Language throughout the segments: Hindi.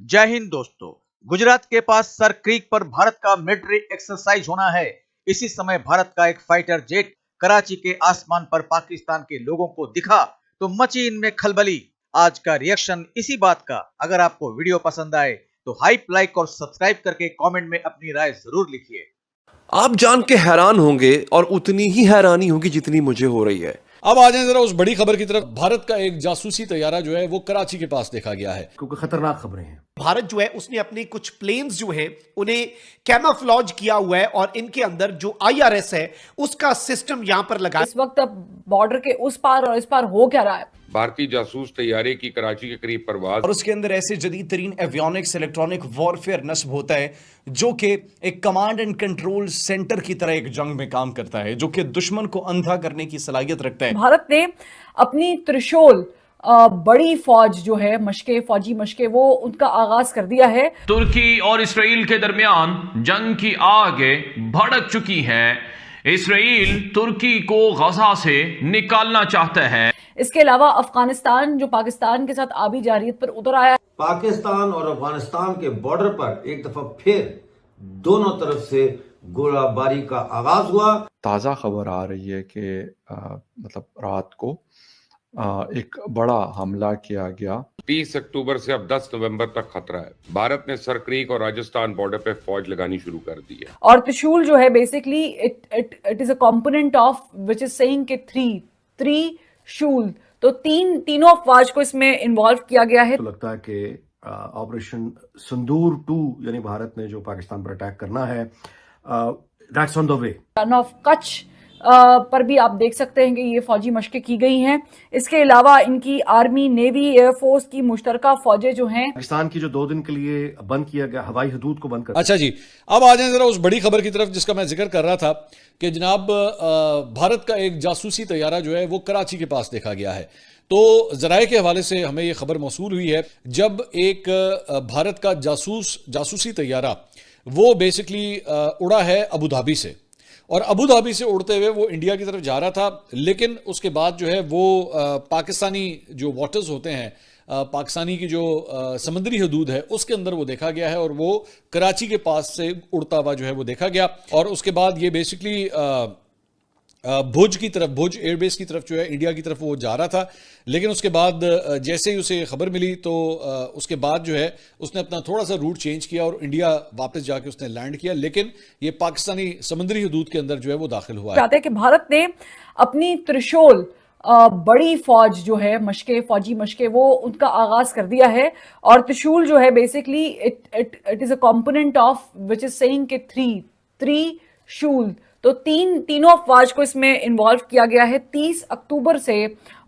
जय हिंद दोस्तों। गुजरात के पास सर क्रीक पर भारत का मिलिट्री एक्सरसाइज होना है। इसी समय भारत का एक फाइटर जेट कराची के आसमान पर पाकिस्तान के लोगों को दिखा तो मची इनमें खलबली। आज का रिएक्शन इसी बात का। अगर आपको वीडियो पसंद आए तो हाइप, लाइक और सब्सक्राइब करके कमेंट में अपनी राय जरूर लिखिए। आप जान के हैरान होंगे और उतनी ही हैरानी होगी जितनी मुझे हो रही है। अब आ जाएं जरा उस बड़ी खबर की तरफ। भारत का एक जासूसी तैयारा जो है वो कराची के पास देखा गया है, क्योंकि खतरनाक खबरें हैं। भारत जो है उसने अपने कुछ प्लेन्स जो है उन्हें कैमोफ्लेज किया हुआ है और इनके अंदर जो आईआरएस है उसका सिस्टम यहां पर लगा। इस वक्त बॉर्डर के उस पार और इस पार हो क्या रहा है? भारतीय जासूस तैयारे की कराची के करीब परवाज और उसके अंदर ऐसे जदीद तरीन एवियोनिक्स इलेक्ट्रॉनिक वॉरफेयर नस्ब होता है जो कि एक कमांड एंड कंट्रोल सेंटर की तरह एक जंग में काम करता है, जो कि दुश्मन को अंधा करने की सलाहियत रखता है। भारत ने अपनी त्रिशूल बड़ी फौज जो है फौजी मशके वो उनका आगाज कर दिया है। तुर्की और इसराइल के दरमियान जंग की आग भड़क चुकी है। इसराइल तुर्की को गजा से निकालना चाहता है। इसके अलावा अफगानिस्तान जो पाकिस्तान के साथ आबी जारियत पर उतर आया। पाकिस्तान और अफगानिस्तान के बॉर्डर पर एक दफा फिर दोनों तरफ से गोलाबारी का आगाज हुआ। ताज़ा खबर आ रही है कि मतलब रात को एक बड़ा हमला किया गया। 30 अक्टूबर से अब 10 नवंबर तक खतरा है। भारत ने सर क्रीक और राजस्थान बॉर्डर पे फौज लगानी शुरू कर दी है। और त्रिशूल जो है basically it is a component of which is saying के थ्री शूल, तो तीनों अफवाज को इसमें इन्वॉल्व किया गया है। तो लगता है कि ऑपरेशन सिंदूर 2 यानी भारत ने जो पाकिस्तान पर अटैक करना है that's on the way. Run of Kutch पर भी आप देख सकते हैं कि ये फौजी मशकें की गई हैं। इसके अलावा इनकी आर्मी, नेवी, एयरफोर्स की मुश्तरका फौजें जो हैं, पाकिस्तान की जो 2 दिन के लिए बंद किया गया हवाई हदूद को बंद कर। अच्छा जी, अब आ जाएं जरा उस बड़ी खबर की तरफ जिसका मैं जिक्र कर रहा था कि जनाब भारत का एक जासूसी तैयारा जो है वो कराची के पास देखा गया है। तो जराये के हवाले से हमें ये खबर मौसूल हुई है जब एक भारत का जासूसी तैयारा वो बेसिकली उड़ा है अबू धाबी से, और अबू धाबी से उड़ते हुए वो इंडिया की तरफ जा रहा था, लेकिन उसके बाद जो है वो पाकिस्तानी जो वाटर्स होते हैं, पाकिस्तानी की जो समुद्री हदूद है उसके अंदर वो देखा गया है और वो कराची के पास से उड़ता हुआ जो है वो देखा गया। और उसके बाद ये बेसिकली भुज एयरबेस की तरफ जो है इंडिया की तरफ वो जा रहा था, लेकिन उसके बाद जैसे ही उसे खबर मिली तो उसके बाद जो है उसने अपना थोड़ा सा रूट चेंज किया और इंडिया वापस जाके उसने लैंड किया, लेकिन ये पाकिस्तानी समुद्री हदूद के अंदर जो है वो दाखिल हुआ है। कि भारत ने अपनी त्रिशूल बड़ी फौज जो है फौजी मशके वो उनका आगाज कर दिया है। और त्रिशूल जो है basically it is a component of which is saying के थ्री शूल, तो तीनों अफवाज को इसमें इन्वॉल्व किया गया है। 30 अक्टूबर से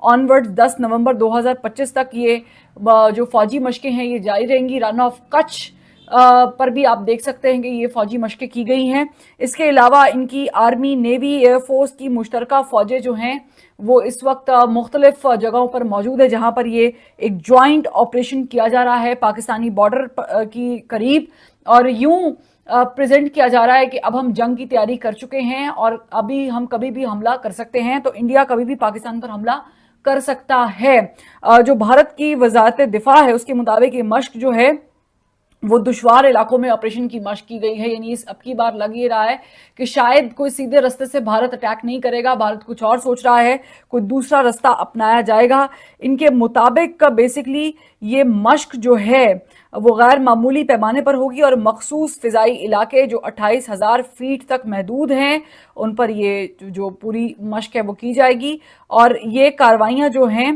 ऑनवर्ड 10 नवंबर 2025 तक ये जो फौजी मशकें हैं ये जारी रहेंगी। रन ऑफ कच्छ पर भी आप देख सकते हैं कि ये फौजी मशकें की गई हैं। इसके अलावा इनकी आर्मी, नेवी, एयरफोर्स की मुश्तरका फौजें जो हैं वो इस वक्त मुख्तलिफ जगहों पर मौजूद है जहां पर ये एक ज्वाइंट ऑपरेशन किया जा रहा है पाकिस्तानी बॉर्डर की करीब। और यूं प्रेजेंट किया जा रहा है कि अब हम जंग की तैयारी कर चुके हैं और अभी हम कभी भी हमला कर सकते हैं, तो इंडिया कभी भी पाकिस्तान पर हमला कर सकता है। जो भारत की वजारत दिफा है उसके मुताबिक ये मश्क जो है वो दुश्वार इलाकों में ऑपरेशन की मश्क की गई है। यानी अब की बार लग ये रहा है कि शायद कोई सीधे रास्ते से भारत अटैक नहीं करेगा, भारत कुछ और सोच रहा है, कोई दूसरा रास्ता अपनाया जाएगा। इनके मुताबिक बेसिकली ये मश्क जो है वो गैर मामूली पैमाने पर होगी और मखसूस फिजाई इलाके जो 28,000 फीट तक महदूद हैं उन पर ये जो पूरी मश्क है वो की जाएगी। और ये कार्रवाइयां जो हैं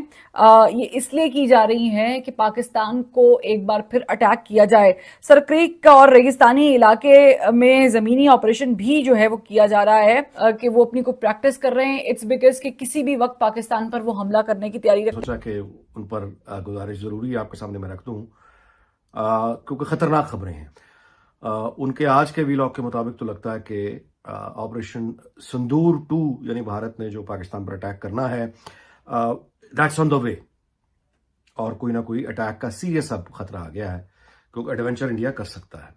ये इसलिए की जा रही हैं कि पाकिस्तान को एक बार फिर अटैक किया जाए। सर क्रीक और रेगिस्तानी इलाके में ज़मीनी ऑपरेशन भी जो है वो किया जा रहा है कि वो अपनी को प्रैक्टिस कर रहे हैं। इट्स बिकॉज कि किसी भी वक्त पाकिस्तान पर वो हमला करने की तैयारी रख। सोचा कि उन पर गुजारिश ज़रूरी है आपके सामने मैं रख दूँ क्योंकि खतरनाक खबरें हैं। उनके आज के वीलॉग के मुताबिक तो लगता है कि ऑपरेशन सिंदूर 2 यानी भारत ने जो पाकिस्तान पर अटैक करना है दैट्स ऑन द वे, और कोई ना कोई अटैक का सीरियस अब खतरा आ गया है क्योंकि एडवेंचर इंडिया कर सकता है।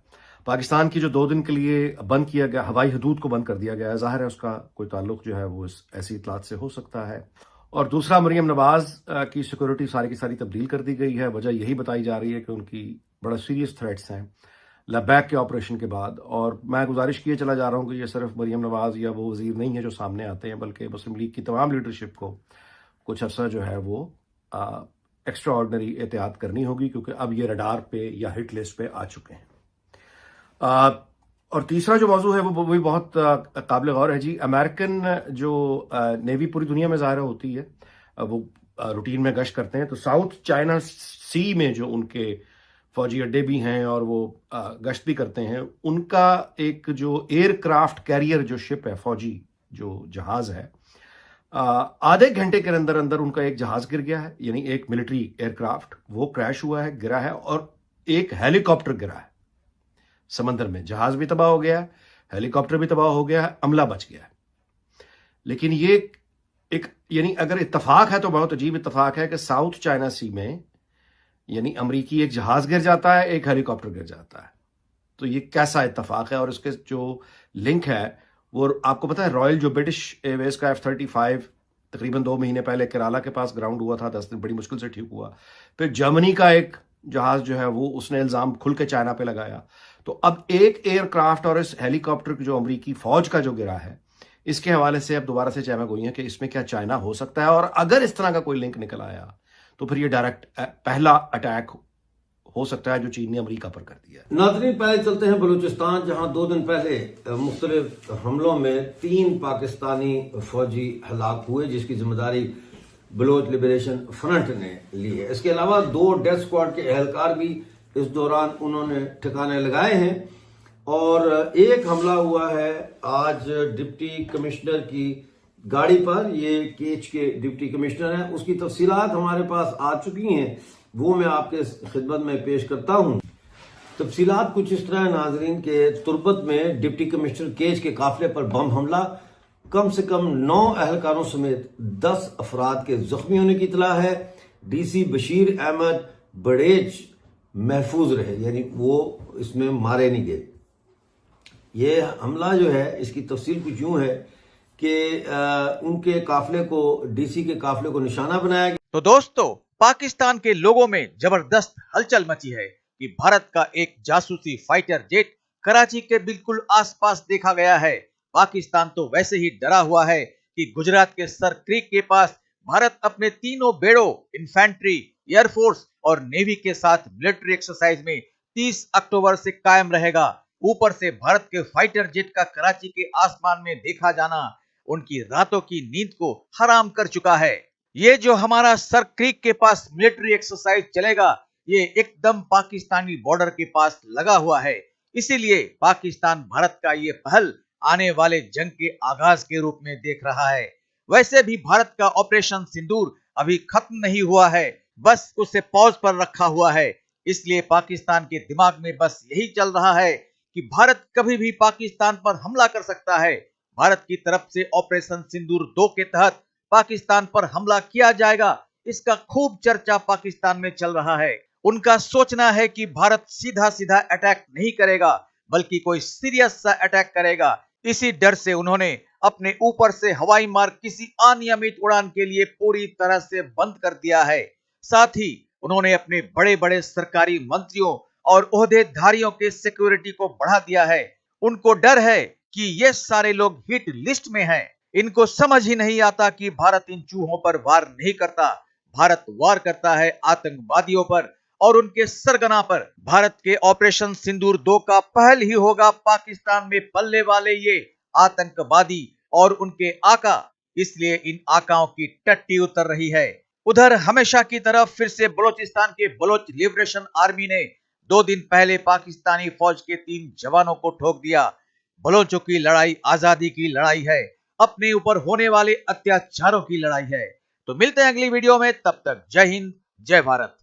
पाकिस्तान की जो 2 दिन के लिए बंद किया गया हवाई हदूद को बंद कर दिया गया है, जाहिर है उसका कोई ताल्लुक जो है वो ऐसी इतलात से हो सकता है। और दूसरा, मरियम नवाज की सिक्योरिटी सारी की सारी तब्दील कर दी गई है। वजह यही बताई जा रही है कि उनकी बड़ा सीरियस थ्रेट्स हैं लद्दाख के ऑपरेशन के बाद। और मैं गुजारिश किए चला जा रहा हूँ कि ये सिर्फ मरीम नवाज या वो वजीर नहीं है जो सामने आते हैं, बल्कि मुस्लिम लीग की तमाम लीडरशिप को कुछ अर्सा जो है वो एक्स्ट्रा ऑर्डनरी एहतियात करनी होगी, क्योंकि अब ये रडार पे या हिट लिस्ट पे आ चुके हैं। और तीसरा जो मौजू है वो भी बहुत काबिल गौर है जी। अमेरिकन जो नेवी पूरी दुनिया में ज़ाहिर होती है, वो रूटीन में गश्त करते हैं, तो साउथ चाइना सी में जो उनके फौजी अड्डे भी हैं और वो गश्त भी करते हैं, उनका एक जो एयरक्राफ्ट कैरियर जो शिप है, फौजी जो जहाज़ है, आधे घंटे के अंदर अंदर उनका एक जहाज़ गिर गया है, यानी एक मिलिट्री एयरक्राफ्ट वो क्रैश हुआ है, गिरा है, और एक हेलीकॉप्टर गिरा है समंदर में। जहाज भी तबाह हो गया है, हेलीकॉप्टर भी तबाह हो गया है, अमला बच गया है। लेकिन ये एक यानी अगर इत्तफाक है तो बहुत अजीब इत्तफाक है कि साउथ चाइना सी में यानी अमरीकी एक जहाज गिर जाता है, एक हेलीकॉप्टर गिर जाता है। तो ये कैसा इत्तफाक है? और इसके जो लिंक है वो आपको पता है, रॉयल जो ब्रिटिश एयरवेज का F-35 तकरीबन 2 महीने पहले केराला के पास ग्राउंड हुआ था, 10 दिन बड़ी मुश्किल से ठीक हुआ। फिर जर्मनी का एक जहाज जो है वो उसने इल्जाम खुल के चाइना पे लगाया। तो अब एक एयरक्राफ्ट और इस हेलीकॉप्टर जो अमरीकी फौज का जो गिरा है, इसके हवाले से अब दोबारा से चर्चा गोई है कि इसमें क्या चाइना हो सकता है, और अगर इस तरह का कोई लिंक निकल आया तो फिर ये डायरेक्ट पहला अटैक हो सकता है जो चीन ने अमेरिका पर कर दिया। नाज़रीन, पहले चलते हैं बलूचिस्तान, जहां 2 दिन पहले मुख्तलिफ हमलों में 3 पाकिस्तानी फौजी हलाक हुए, जिसकी जिम्मेदारी बलोच लिबरेशन फ्रंट ने ली है। इसके अलावा 2 डेथ स्क्वाड के एहलकार भी इस दौरान उन्होंने ठिकाने लगाए हैं। और एक हमला हुआ है आज डिप्टी कमिश्नर की गाड़ी पर, ये केच के डिप्टी कमिश्नर हैं, उसकी तफसीलात हमारे पास आ चुकी हैं, वो मैं आपके खिदमत में पेश करता हूं। तफसीलात कुछ इस तरह नाजरीन के तुर्बत में डिप्टी कमिश्नर केच के काफिले पर बम हमला, कम से कम 9 अहलकारों समेत 10 अफराद के जख्मी होने की इतला है। DC बशीर अहमद बड़ेज महफूज रहे, यानी वो इसमें मारे नहीं गए। ये हमला जो है इसकी तफसील कुछ यूं है कि उनके काफिले को, DC के काफिले को निशाना बनाया गया। तो दोस्तों, पाकिस्तान के लोगों में जबरदस्त हलचल मची है कि भारत का एक जासूसी फाइटर जेट कराची के बिल्कुल आसपास देखा गया है। पाकिस्तान तो वैसे ही डरा हुआ है कि गुजरात के सर क्रीक के पास भारत अपने तीनों बेड़ों, इन्फेंट्री, एयरफोर्स और नेवी के साथ मिलिट्री एक्सरसाइज में 30 अक्टूबर से कायम रहेगा। ऊपर से भारत के फाइटर जेट का कराची के आसमान में देखा जाना उनकी रातों की नींद को हराम कर चुका है। ये जो हमारा सर क्रीक के पास मिलिट्री एक्सरसाइज चलेगा, ये एकदम पाकिस्तानी बॉर्डर के पास लगा हुआ है। इसीलिए पाकिस्तान भारत का ये पहल आने वाले जंग के आगाज के रूप में देख रहा है। वैसे भी भारत का ऑपरेशन सिंदूर अभी खत्म नहीं हुआ है, बस उसे पॉज पर रखा हुआ है। इसलिए पाकिस्तान के दिमाग में बस यही चल रहा है कि भारत कभी भी पाकिस्तान पर हमला कर सकता है। भारत की तरफ से ऑपरेशन सिंदूर 2 के तहत पाकिस्तान पर हमला किया जाएगा, इसका खूब चर्चा पाकिस्तान में चल रहा है। उनका सोचना है कि भारत सीधा सीधा अटैक नहीं करेगा, बल्कि कोई सीरियस सा अटैक करेगा। इसी डर से उन्होंने अपने ऊपर से हवाई मार्ग किसी अनियमित उड़ान के लिए पूरी तरह से बंद कर दिया है। साथ ही उन्होंने अपने बड़े बड़े सरकारी मंत्रियों और ओहदेधारियों के सिक्योरिटी को बढ़ा दिया है। उनको डर है कि ये सारे लोग हिट लिस्ट में हैं। इनको समझ ही नहीं आता कि भारत इन चूहों पर वार नहीं करता, भारत वार करता है आतंकवादियों पर और उनके सरगना पर। भारत के ऑपरेशन सिंदूर 2 का पहल ही होगा पाकिस्तान में पलने वाले ये आतंकवादी और उनके आका। इसलिए इन आकाओं की टट्टी उतर रही है। उधर हमेशा की तरफ फिर से बलोचिस्तान के बलोच लिबरेशन आर्मी ने 2 दिन पहले पाकिस्तानी फौज के 3 जवानों को ठोक दिया। बलोचों की लड़ाई आजादी की लड़ाई है, अपने ऊपर होने वाले अत्याचारों की लड़ाई है। तो मिलते हैं अगली वीडियो में, तब तक जय हिंद, जय भारत।